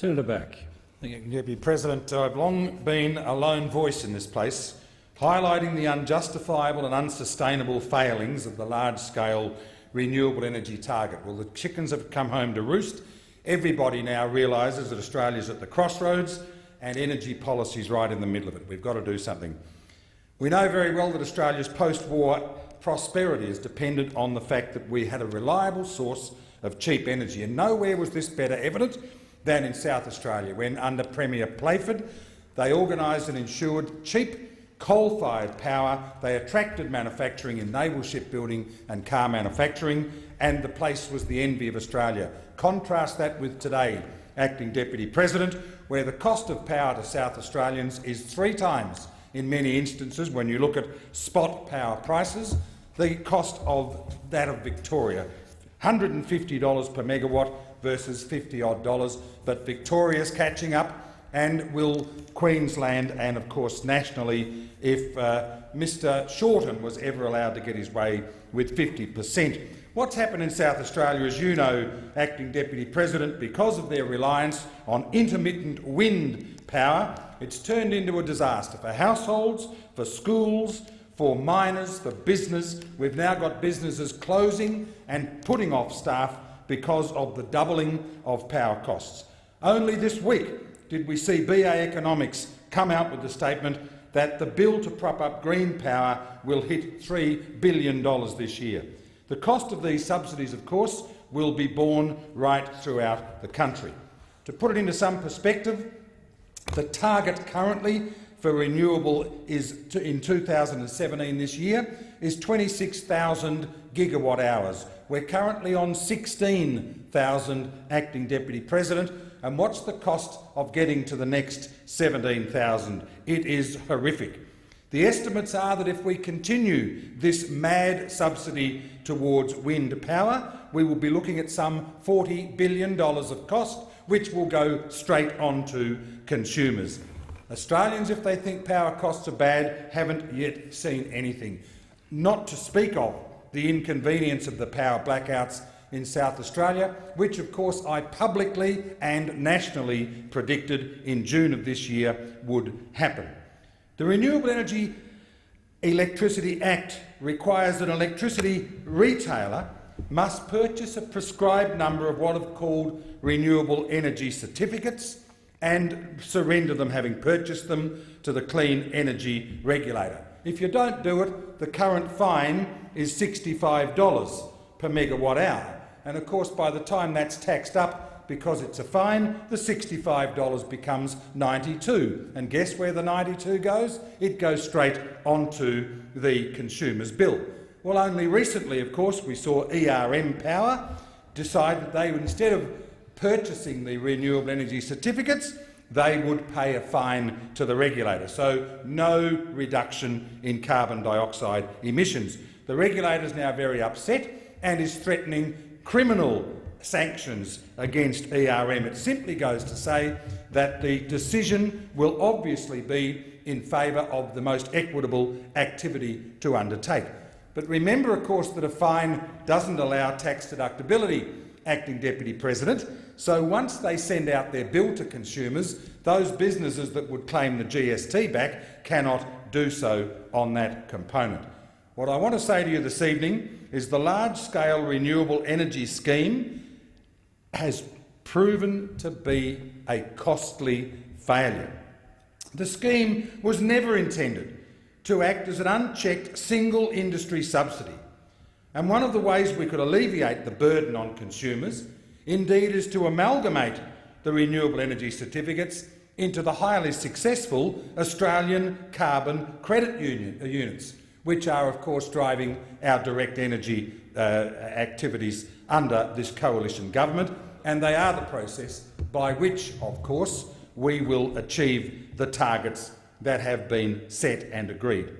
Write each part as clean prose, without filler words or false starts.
Senator Back. Thank you, Deputy President. I've long been a lone voice in this place, highlighting the unjustifiable and unsustainable failings of the large-scale renewable energy target. Well, the chickens have come home to roost. Everybody now realises that Australia's at the crossroads and energy policy is right in the middle of it. We've got to do something. We know very well that Australia's post-war prosperity is dependent on the fact that we had a reliable source of cheap energy, and nowhere was this better evident than in South Australia, when under Premier Playford they organised and ensured cheap coal-fired power. They attracted manufacturing in naval shipbuilding and car manufacturing, and the place was the envy of Australia. Contrast that with today, Acting Deputy President, where the cost of power to South Australians is 3 times, in many instances, when you look at spot power prices, the cost of that of Victoria, $150 per megawatt versus $50-odd, but Victoria's catching up, and will Queensland and, of course, nationally, if Mr Shorten was ever allowed to get his way with 50%. What's happened in South Australia, as you know, Acting Deputy President, because of their reliance on intermittent wind power, it's turned into a disaster for households, for schools, for miners, for business. We've now got businesses closing and putting off staff because of the doubling of power costs. Only this week did we see BA Economics come out with the statement that the bill to prop up green power will hit $3 billion this year. The cost of these subsidies, of course, will be borne right throughout the country. To put it into some perspective, the target currently for renewable is in 2017 this year is 26,000 gigawatt hours. We're currently on 16,000, Acting Deputy President, and what's the cost of getting to the next 17,000? It is horrific. The estimates are that if we continue this mad subsidy towards wind power, we will be looking at some $40 billion of cost, which will go straight on to consumers. Australians, if they think power costs are bad, haven't yet seen anything. Not to speak of the inconvenience of the power blackouts in South Australia, which of course I publicly and nationally predicted in June of this year would happen. The Renewable Energy Electricity Act requires that an electricity retailer must purchase a prescribed number of what are called renewable energy certificates and surrender them, having purchased them, to the Clean Energy Regulator. If you don't do it, the current fine is $65 per megawatt hour. And of course, by the time that's taxed up, because it's a fine, the $65 becomes $92. And guess where the $92 goes? It goes straight onto the consumer's bill. Well, only recently, of course, we saw ERM Power decide that they would, instead of purchasing the renewable energy certificates, they would pay a fine to the regulator. So no reduction in carbon dioxide emissions. The regulator is now very upset and is threatening criminal sanctions against ERM. It simply goes to say that the decision will obviously be in favour of the most equitable activity to undertake. But remember, of course, that a fine doesn't allow tax deductibility, Acting Deputy President. So once they send out their bill to consumers, those businesses that would claim the GST back cannot do so on that component. What I want to say to you this evening is the large-scale renewable energy scheme has proven to be a costly failure. The scheme was never intended to act as an unchecked single industry subsidy, and one of the ways we could alleviate the burden on consumers, indeed, is to amalgamate the renewable energy certificates into the highly successful Australian carbon credit units, which are, of course, driving our direct energy activities under this coalition government, and they are the process by which, of course, we will achieve the targets that have been set and agreed.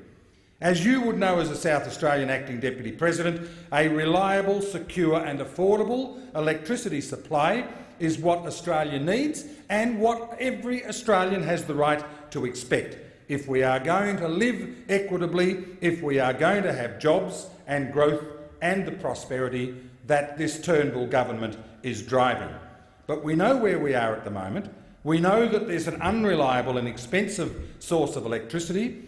As you would know as a South Australian Acting Deputy President, a reliable, secure and affordable electricity supply is what Australia needs and what every Australian has the right to expect if we are going to live equitably, if we are going to have jobs and growth and the prosperity that this Turnbull government is driving. but we know where we are at the moment. We know that there's an unreliable and expensive source of electricity.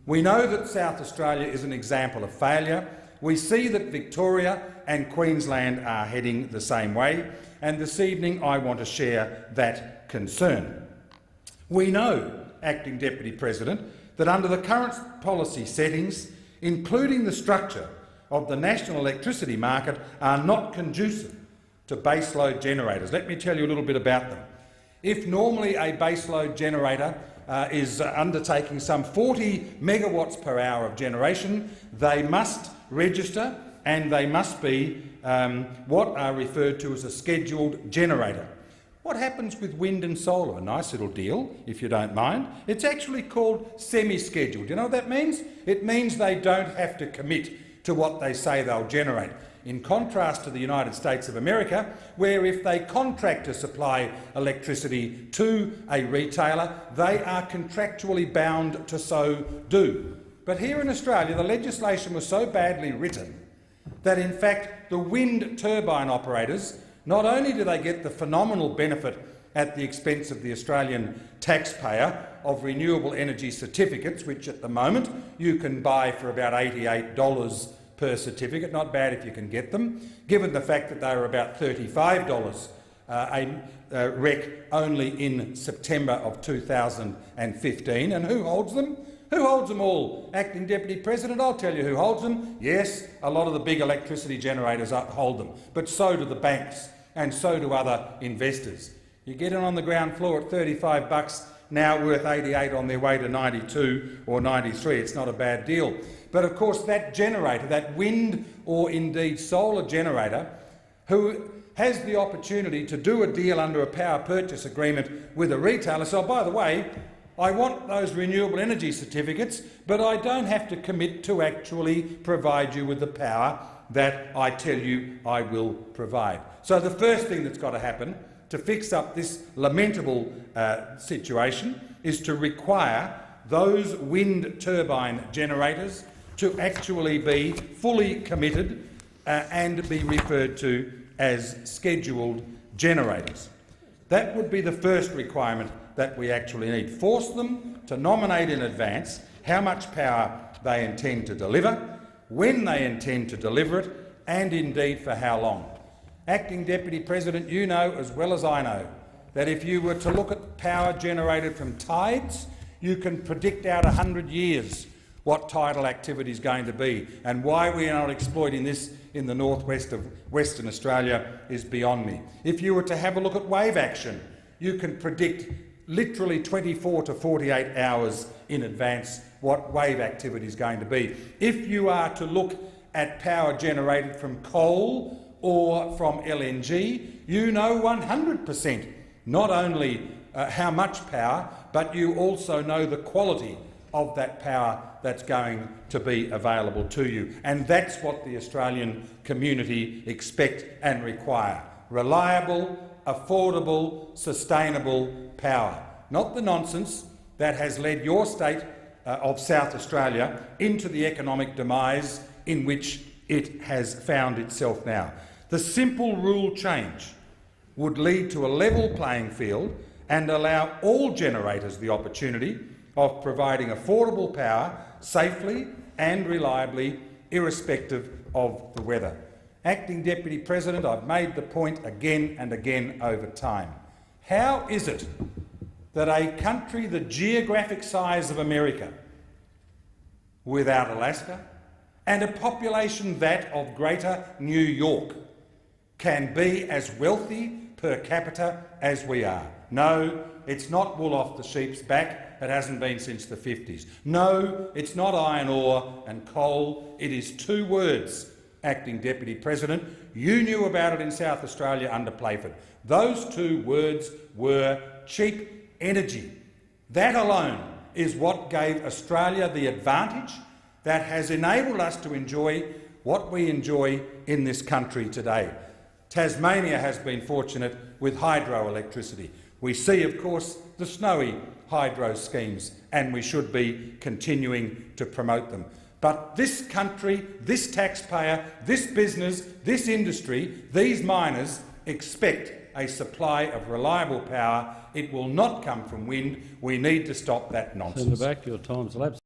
We know that South Australia is an example of failure. We see that Victoria and Queensland are heading the same way, and this evening I want to share that concern. We know, Acting Deputy President, that under the current policy settings, including the structure of the national electricity market, are not conducive to baseload generators. Let me tell you a little bit about them. If normally a baseload generator is undertaking some 40 megawatts per hour of generation, they must register and they must be what are referred to as a scheduled generator. What happens with wind and solar? A nice little deal, if you don't mind. It's actually called semi-scheduled. You know what that means? It means they don't have to commit to what they say they'll generate. In contrast to the United States of America, where if they contract to supply electricity to a retailer, they are contractually bound to so do. But here in Australia, the legislation was so badly written that in fact the wind turbine operators, not only do they get the phenomenal benefit at the expense of the Australian taxpayer of renewable energy certificates, which at the moment you can buy for about $88 per certificate, not bad if you can get them, given the fact that they were about $35 a rec only in September of 2015. And who holds them? Who holds them all? Acting Deputy President, I'll tell you who holds them. Yes, a lot of the big electricity generators hold them, but so do the banks and so do other investors. You get it on the ground floor at $35, now worth 88 on their way to 92 or 93. It's not a bad deal. But of course that generator, that wind or indeed solar generator, who has the opportunity to do a deal under a power purchase agreement with a retailer, so by the way, I want those renewable energy certificates, but I don't have to commit to actually provide you with the power that I tell you I will provide. So the first thing that's got to happen to fix up this lamentable situation is to require those wind turbine generators to actually be fully committed and be referred to as scheduled generators. That would be the first requirement that we actually need. Force them to nominate in advance how much power they intend to deliver, when they intend to deliver it, and indeed for how long. Acting Deputy President, you know as well as I know that if you were to look at power generated from tides, you can predict out 100 years what tidal activity is going to be, and why we are not exploiting this in the northwest of Western Australia is beyond me. If you were to have a look at wave action, you can predict literally 24 to 48 hours in advance what wave activity is going to be. If you are to look at power generated from coal or from LNG, you know 100% not only how much power, but you also know the quality of that power that's going to be available to you. And that's what the Australian community expect and require. Reliable, affordable, sustainable power. Not the nonsense that has led your state of South Australia into the economic demise in which it has found itself now. The simple rule change would lead to a level playing field and allow all generators the opportunity of providing affordable power safely and reliably, irrespective of the weather. Acting Deputy President, I've made the point again and again over time. How is it that a country the geographic size of America, without Alaska, and a population that of Greater New York, can be as wealthy per capita as we are? No, it's not wool off the sheep's back. It hasn't been since the 50s. No, it's not iron ore and coal. It is two words, Acting Deputy President. You knew about it in South Australia under Playford. Those two words were cheap energy. That alone is what gave Australia the advantage that has enabled us to enjoy what we enjoy in this country today. Tasmania has been fortunate with hydroelectricity. We see, of course, the snowy hydro schemes, and we should be continuing to promote them. But this country, this taxpayer, this business, this industry, these miners expect a supply of reliable power. It will not come from wind. We need to stop that nonsense. Senator Back, your time's elapsed.